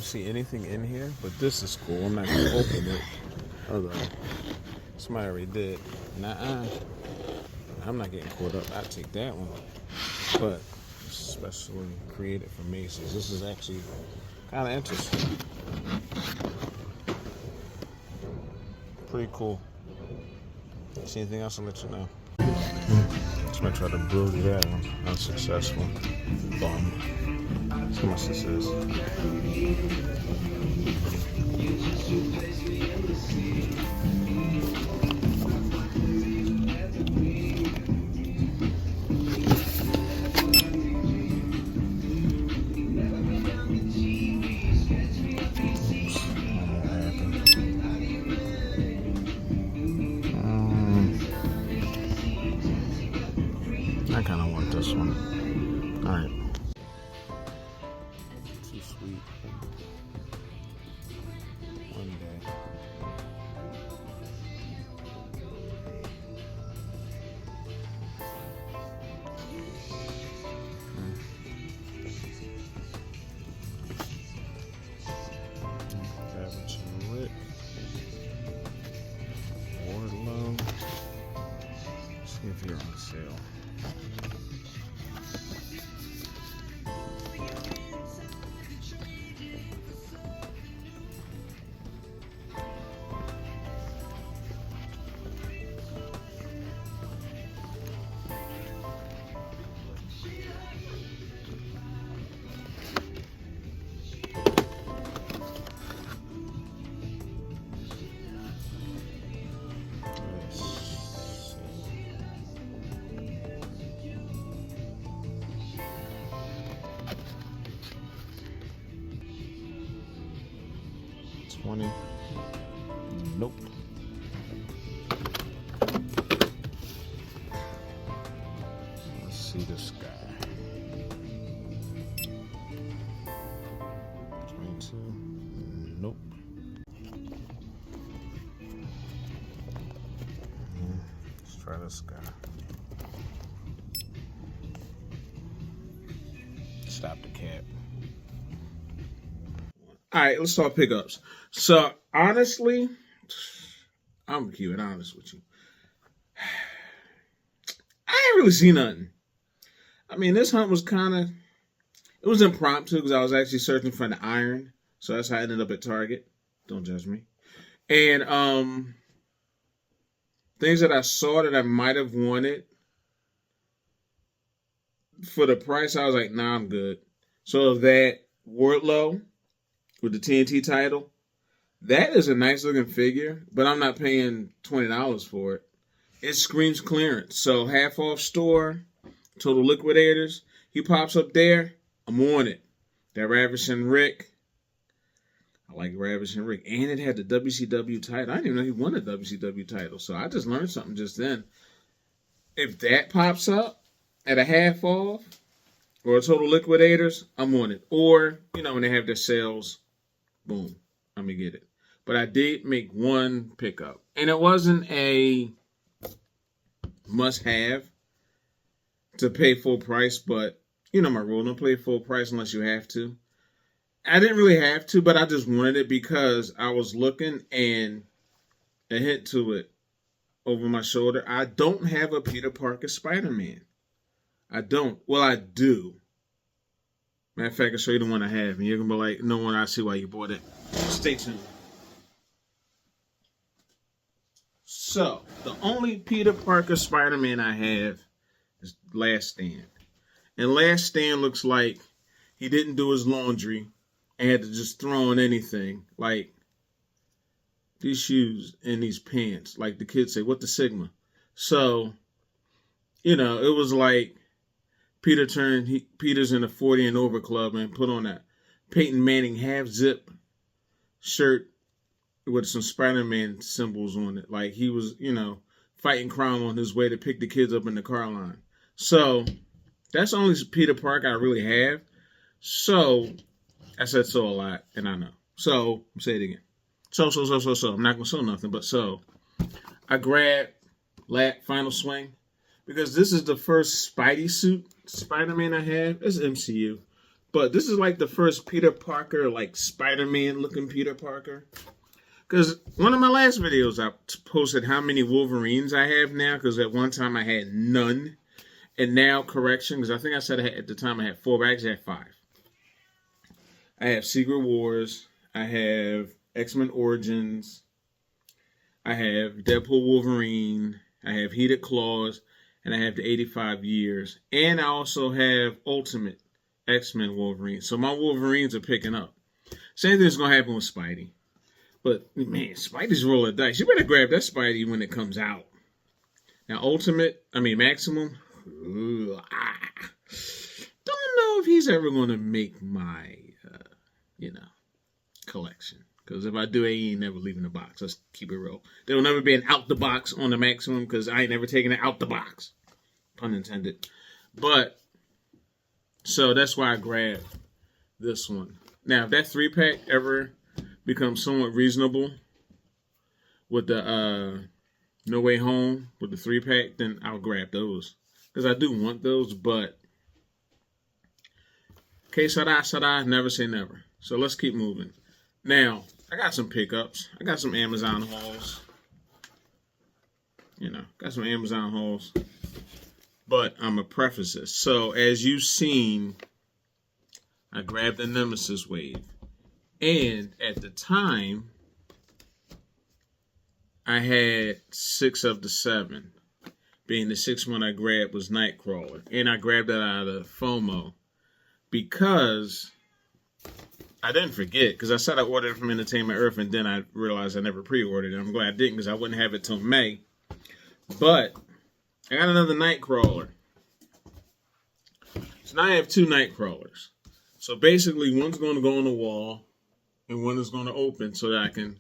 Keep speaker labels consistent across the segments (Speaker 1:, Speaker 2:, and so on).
Speaker 1: don't see anything in here, but this is cool. I'm not going to open it. Although, somebody already did. Nuh-uh. I'm not getting caught up. I'll take that one. But, especially created for Macy's. This is actually kind of interesting. Pretty cool. See anything else, I'll let you know. Somebody tried to bully that one. Unsuccessful. Bum. See how much this is. I kind of want this one. Alright. Too sweet. One day. Cabbage and Rick. Wardlow. See if you're on sale. $20. Nope. Let's see this guy. 22. Nope. Let's try this guy. Stop the cap. All right, let's talk pickups. So, honestly, I'm gonna keep it honest with you. I ain't really see nothing. I mean, this hunt was it was impromptu because I was actually searching for an iron. So that's how I ended up at Target. Don't judge me. And things that I saw that I might have wanted for the price, I was like, nah, I'm good. So that Wardlow with the TNT title, that is a nice looking figure, but I'm not paying $20 for it. It screams clearance. So half off store, Total Liquidators. He pops up there, I'm on it. That Ravishing Rick. I like Ravishing Rick. And it had the WCW title. I didn't even know he won a WCW title. So I just learned something just then. If that pops up at a half off or a Total Liquidators, I'm on it. Or, when they have their sales, boom, I'm going to get it. But I did make one pickup. And it wasn't a must-have to pay full price, but my rule, don't pay full price unless you have to. I didn't really have to, but I just wanted it because I was looking and a hint to it over my shoulder. I don't have a Peter Parker Spider-Man. I don't. Well, I do. Matter of fact, I'll show you the one I have, and you're going to be like, no one, I see why you bought it. Stay tuned. So, the only Peter Parker Spider-Man I have is Last Stand. And Last Stand looks like he didn't do his laundry and had to just throw in anything. Like these shoes and these pants. Like the kids say, what the Sigma? So, it was like Peter's in a 40 and over club and put on that Peyton Manning half zip shirt with some Spider-Man symbols on it. Like he was, fighting crime on his way to pick the kids up in the car line. So that's the only Peter Parker I really have. So I said so a lot, and I know. So I'm saying it again. So. I'm not gonna say nothing, but so I grabbed Final Swing because this is the first Spidey suit Spider-Man I have. It's MCU, But this is like the first Peter Parker, like Spider-Man looking Peter Parker. Because one of my last videos, I posted how many Wolverines I have now. Because at one time I had none. And now, correction, because I think I said at the time I had 4, but I actually had 5. I have Secret Wars. I have X-Men Origins. I have Deadpool Wolverine. I have Heated Claws. And I have the 85 Years. And I also have Ultimate X-Men Wolverine. So my Wolverines are picking up. Same thing's going to happen with Spidey. But, man, Spidey's rolling dice. You better grab that Spidey when it comes out. Now, Maximum. Don't know if he's ever going to make my, collection. Because if I do, he ain't never leaving the box. Let's keep it real. There will never be an out the box on the Maximum because I ain't never taken it out the box. Pun intended. But, so that's why I grabbed this one. Now, if that 3-pack ever becomes somewhat reasonable with the No Way Home with the 3-pack, then I'll grab those. Because I do want those, but que sera, never say never. So let's keep moving. Now, I got some pickups. I got some Amazon hauls. Got some Amazon hauls. But I'm going to preface this. So, as you've seen, I grabbed the Nemesis Wave. And at the time, I had 6 of the 7. Being the 6th one I grabbed was Nightcrawler. And I grabbed that out of FOMO. Because I didn't forget. Because I said I ordered it from Entertainment Earth. And then I realized I never pre-ordered it. I'm glad I didn't because I wouldn't have it till May. But I got another Nightcrawler. So now I have 2 Nightcrawlers. So basically one's going to go on the wall. And one is going to open so that I can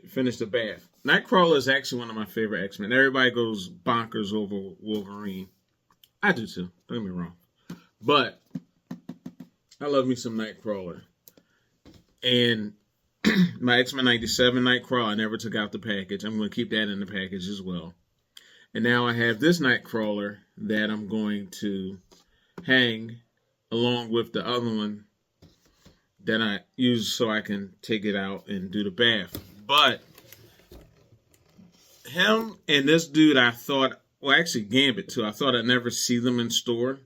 Speaker 1: finish the bath. Nightcrawler is actually one of my favorite X-Men. Everybody goes bonkers over Wolverine. I do too. Don't get me wrong. But I love me some Nightcrawler. And my X-Men 97 Nightcrawler, I never took out the package. I'm going to keep that in the package as well. And now I have this Nightcrawler that I'm going to hang along with the other one that I use so I can take it out and do the bath. But him and this dude, I thought, well, actually Gambit too, I thought I'd never see them in store.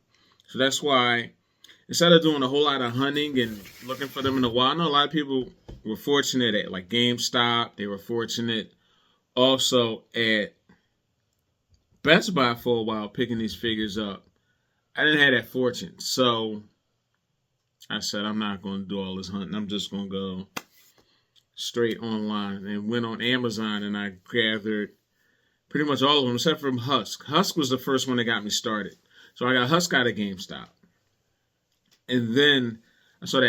Speaker 1: So that's why, instead of doing a whole lot of hunting and looking for them in the wild, I know a lot of people were fortunate at like GameStop. They were fortunate also at Best Buy for a while picking these figures up. I didn't have that fortune. So I said, I'm not going to do all this hunting. I'm just going to go straight online and went on Amazon and I gathered pretty much all of them except for Husk. Husk was the first one that got me started. So I got Husk out of GameStop. And then I saw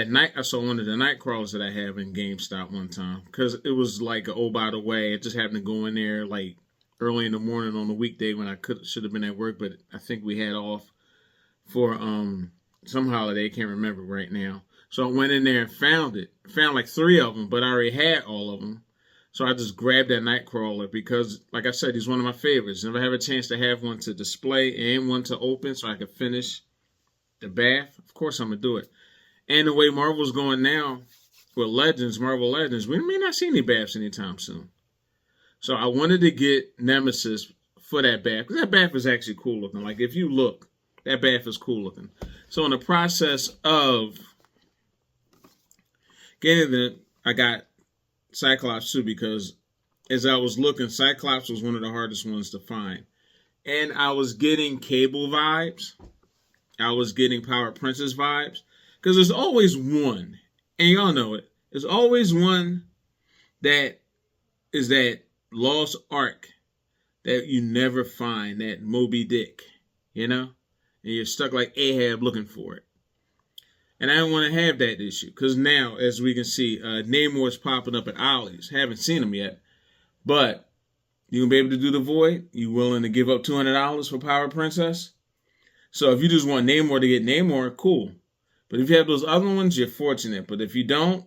Speaker 1: one of the Nightcrawlers that I have in GameStop one time because it was like, oh, by the way, it just happened to go in there like early in the morning on a weekday when I should have been at work, but I think we had off for some holiday. I can't remember right now. So I went in there and found it. Found like 3 of them, but I already had all of them. So I just grabbed that Nightcrawler because, like I said, he's one of my favorites. If I have a chance to have one to display and one to open so I can finish the bath, of course I'm going to do it. And the way Marvel's going now with Marvel Legends, we may not see any baths anytime soon. So I wanted to get Nemesis for that bath because that bath is actually cool looking. Like if you look, that bath is cool looking. So in the process of getting it, I got Cyclops too because as I was looking, Cyclops was one of the hardest ones to find. And I was getting Cable vibes. I was getting Power Princess vibes. Because there's always one, and y'all know it, there's always one that is that lost ark that you never find, that Moby Dick, And you're stuck like Ahab looking for it. And I don't want to have that issue. Because now, as we can see, Namor's popping up at Ollie's. Haven't seen him yet. But you gonna be able to do the Void? You willing to give up $200 for Power Princess? So if you just want Namor to get Namor, cool. But if you have those other ones, you're fortunate. But if you don't,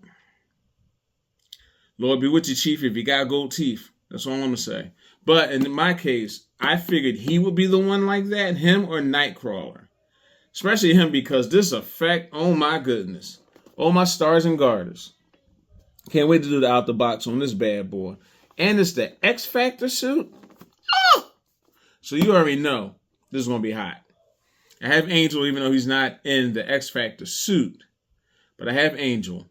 Speaker 1: Lord be with you, Chief, if you got gold teeth. That's all I'm going to say. But in my case, I figured he would be the one like that, him or Nightcrawler. Especially him because this effect, oh my goodness. Oh my stars and garters. Can't wait to do the out the box on this bad boy. And it's the X Factor suit. Oh! So you already know this is going to be hot. I have Angel even though he's not in the X Factor suit. But I have Angel.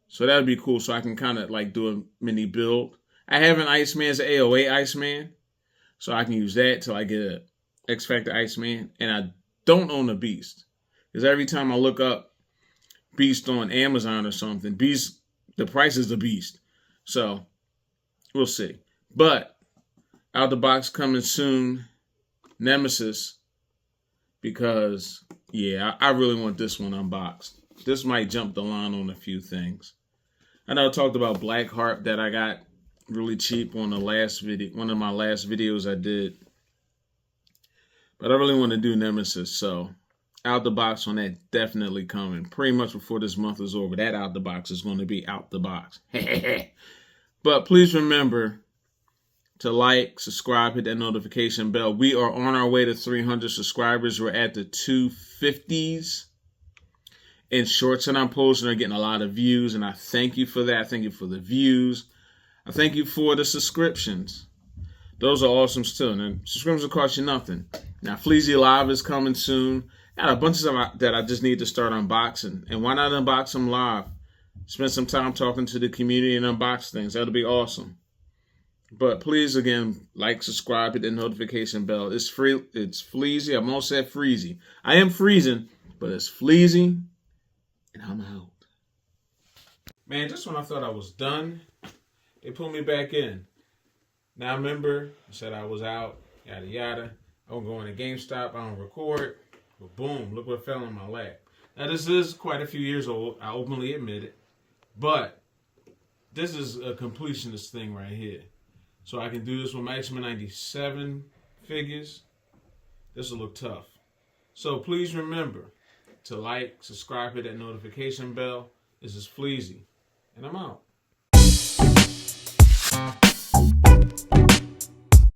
Speaker 1: So that would be cool so I can kind of like do a mini build. I have an Iceman as an AOA Iceman. So I can use that till I get a X Factor Iceman. And I don't own a Beast. Because every time I look up Beast on Amazon or something, Beast, the price is the Beast. So we'll see. But out the box coming soon, Nemesis. Because, yeah, I really want this one unboxed. This might jump the line on a few things. I know I talked about Blackheart that I got really cheap on the last video, one of my last videos I did. But I really want to do Nemesis, so out the box on that definitely coming. Pretty much before this month is over, that out the box is going to be out the box. But please remember to like, subscribe, hit that notification bell. We are on our way to 300 subscribers. We're at the 250s. And shorts that I'm posting are getting a lot of views, and I thank you for that. I thank you for the views. I thank you for the subscriptions. Those are awesome still. And subscriptions will cost you nothing. Now, Fleazy Live is coming soon. I got a bunch of stuff that I just need to start unboxing. And why not unbox them live? Spend some time talking to the community and unbox things. That'll be awesome. But please, again, like, subscribe, hit the notification bell. It's free. It's Fleazy. I'm almost said Freezy. I am freezing, but it's Fleazy. And I'm out. Man, just when I thought I was done, they pulled me back in. Now, remember, I said I was out, yada, yada. I was going to Gamestop, I don't record. But boom, look what fell in my lap. Now, this is quite a few years old. I openly admit it. But this is a completionist thing right here. So I can do this with my X-Men 97 figures. This will look tough. So please remember to like, subscribe, hit that notification bell. This is Fleazy, and I'm out.